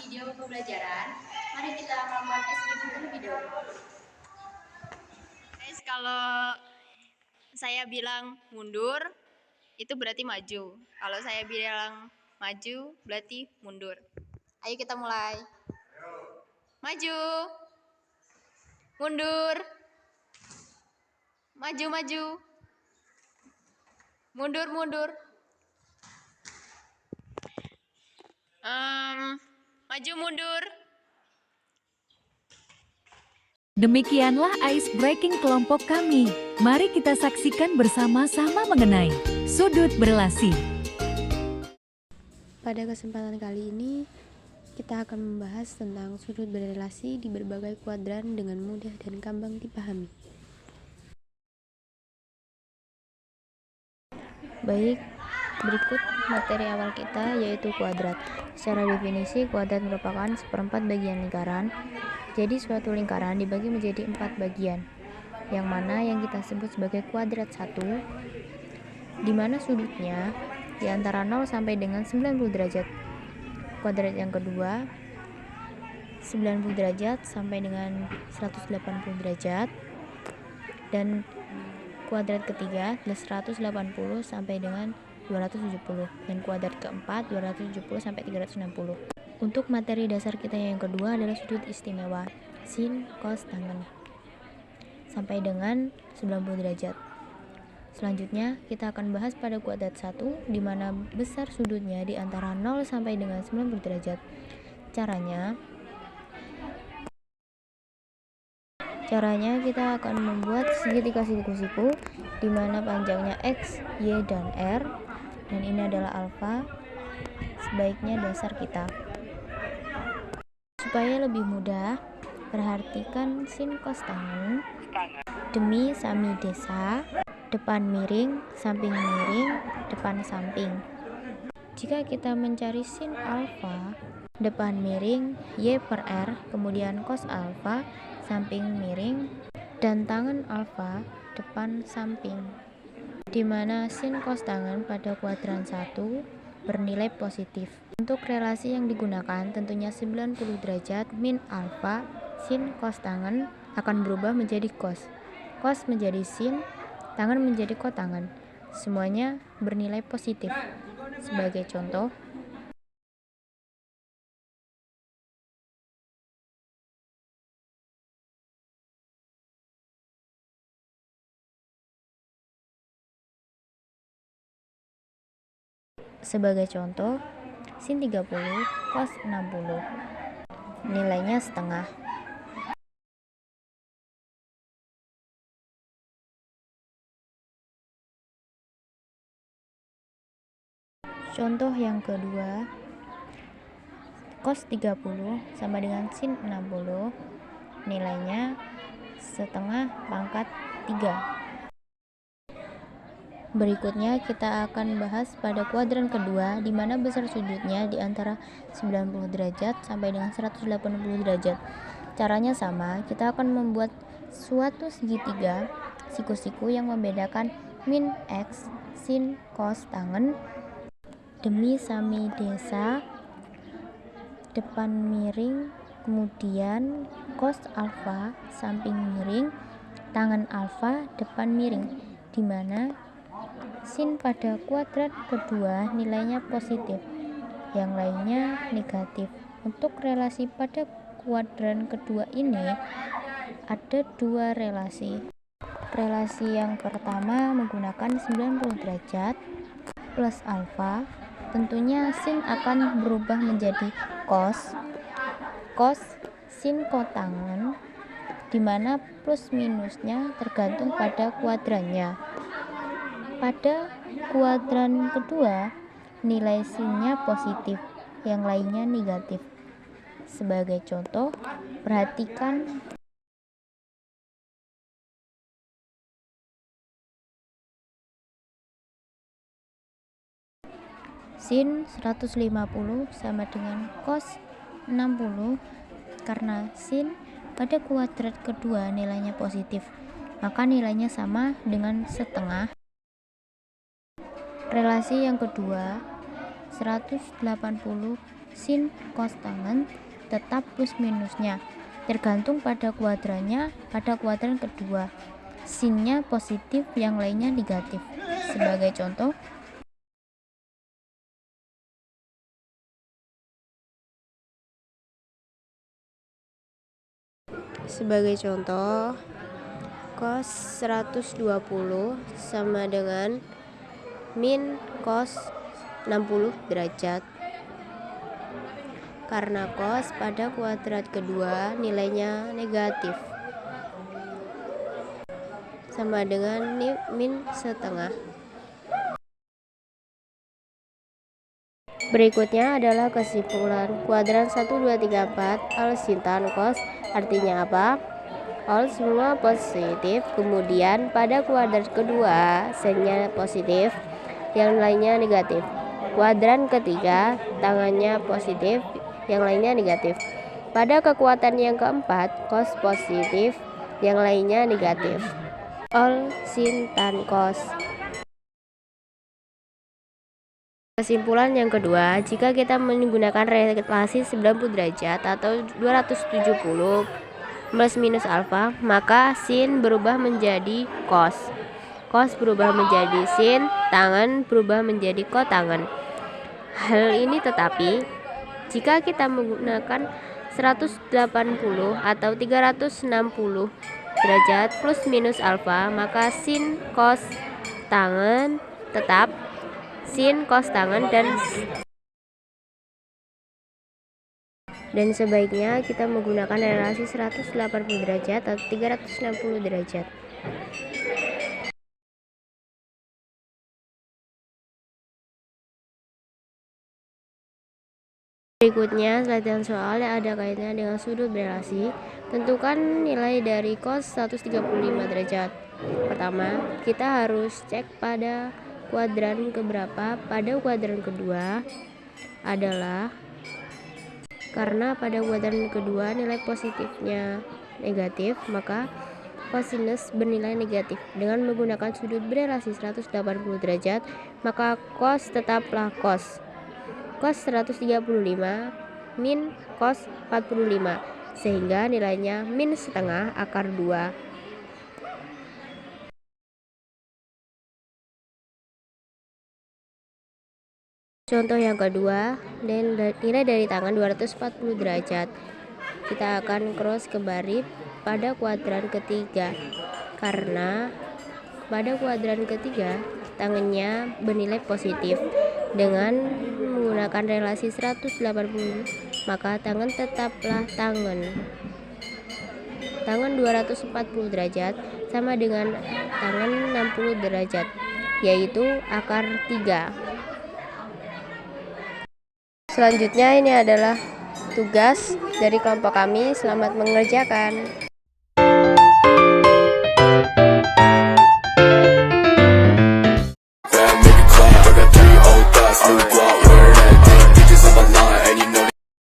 video pembelajaran. Mari kita melakukan SPP terlebih dahulu. Guys, kalau saya bilang mundur, itu berarti maju. Kalau saya bilang maju, berarti mundur. Ayo kita mulai. Maju. Mundur. Maju, maju. Mundur, mundur. Maju, mundur. Demikianlah ice breaking kelompok kami. Mari kita saksikan bersama-sama mengenai sudut berelasi. Pada kesempatan kali ini, kita akan membahas tentang sudut berelasi di berbagai kuadran dengan mudah dan gampang dipahami. Baik, berikut materi awal kita yaitu kuadrat. Secara definisi, kuadrat merupakan seperempat bagian lingkaran. Jadi suatu lingkaran dibagi menjadi 4 bagian, yang mana yang kita sebut sebagai kuadrat 1, di mana sudutnya di antara 0 sampai dengan 90 derajat. Kuadrat yang kedua 90 derajat sampai dengan 180 derajat, dan kuadrat ketiga 180 sampai dengan 270, dan kuadrat keempat 270 sampai 360. Untuk materi dasar kita yang kedua adalah sudut istimewa sin, cos, tangen sampai dengan 90 derajat. Selanjutnya kita akan bahas pada kuadrat 1 di mana besar sudutnya di antara 0 sampai dengan 90 derajat. Caranya kita akan membuat segitiga siku-siku di mana panjangnya X, Y, dan R, dan ini adalah alfa. Sebaiknya dasar kita. Supaya lebih mudah, perhatikan sin cos tangen, demi sami desa, depan miring, samping miring, depan samping. Jika kita mencari sin alfa, depan miring, Y per R, kemudian cos alfa, samping miring, dan tangen alfa, depan samping, di mana sin cos tangen pada kuadran 1 bernilai positif. Untuk relasi yang digunakan tentunya 90 derajat min alfa, sin cos tangen akan berubah menjadi cos. Cos menjadi sin, tangen menjadi kotangen. Semuanya bernilai positif. Sebagai contoh, sin 30 cos 60 nilainya setengah. Contoh yang kedua, cos 30 sama dengan sin 60 nilainya setengah pangkat 3. Berikutnya kita akan bahas pada kuadran kedua di mana besar sudutnya di antara 90 derajat sampai dengan 180 derajat. Caranya sama, kita akan membuat suatu segitiga siku-siku yang membedakan min X, sin cos tangen, demi sami desa, depan miring, kemudian cos alfa, samping miring, tangen alfa, depan miring, di mana sin pada kuadrat kedua nilainya positif, yang lainnya negatif. Untuk relasi pada kuadran kedua ini ada dua relasi. Relasi yang pertama menggunakan 90 derajat plus alfa. Tentunya sin akan berubah menjadi cos sin kotangen, di mana plus minusnya tergantung pada kuadrannya. Pada kuadran kedua, nilai sinnya positif, yang lainnya negatif. Sebagai contoh, perhatikan sin 150 sama dengan cos 60. Karena sin pada kuadrat kedua nilainya positif, maka nilainya sama dengan setengah. Relasi yang kedua 180 sin cos tangen tetap plus minusnya tergantung pada kuadrannya. Pada kuadran kedua, sinnya positif, yang lainnya negatif. Sebagai contoh, cos 120 sama dengan min cos 60 derajat. Karena cos pada kuadrat kedua nilainya negatif, sama dengan min setengah. Berikutnya adalah kesimpulan. Kuadran 1, 2, 3, 4 all sin tan cos artinya apa? All semua positif. Kemudian pada kuadran kedua sinnya positif, yang lainnya negatif. Kuadran ketiga tangannya positif, yang lainnya negatif. Pada kekuatan yang keempat, cos positif, yang lainnya negatif. All sin tan cos. Kesimpulan yang kedua, jika kita menggunakan relasi 90 derajat atau 270 plus minus alfa, maka sin berubah menjadi cos. Cos berubah menjadi sin, tangen berubah menjadi kotangen. Hal ini tetapi jika kita menggunakan 180 atau 360 derajat plus minus alfa, maka sin cos tangen tetap sin cos tangen, dan sebaiknya kita menggunakan relasi 180 derajat atau 360 derajat. Berikutnya, latihan soal yang ada kaitannya dengan sudut berelasi. Tentukan nilai dari cos 135 derajat. Pertama, kita harus cek pada kuadran keberapa. Pada kuadran kedua adalah karena pada kuadran kedua nilai positifnya negatif, maka kosinus bernilai negatif. Dengan menggunakan sudut berelasi 180 derajat, maka cos tetaplah cos. Cos 135 min cos 45, sehingga nilainya min setengah akar 2. Contoh yang kedua, dan nilai dari tangan 240 derajat. Kita akan cross ke baris pada kuadran ketiga. Karena pada kuadran ketiga tangannya bernilai positif. Dengan menggunakan relasi 180, maka tangan tetaplah tangan. Tangan 240 derajat sama dengan tangan 60 derajat, yaitu akar 3. Selanjutnya ini adalah tugas dari kelompok kami. Selamat mengerjakan. Make it clap. I got 3 old thoughts, new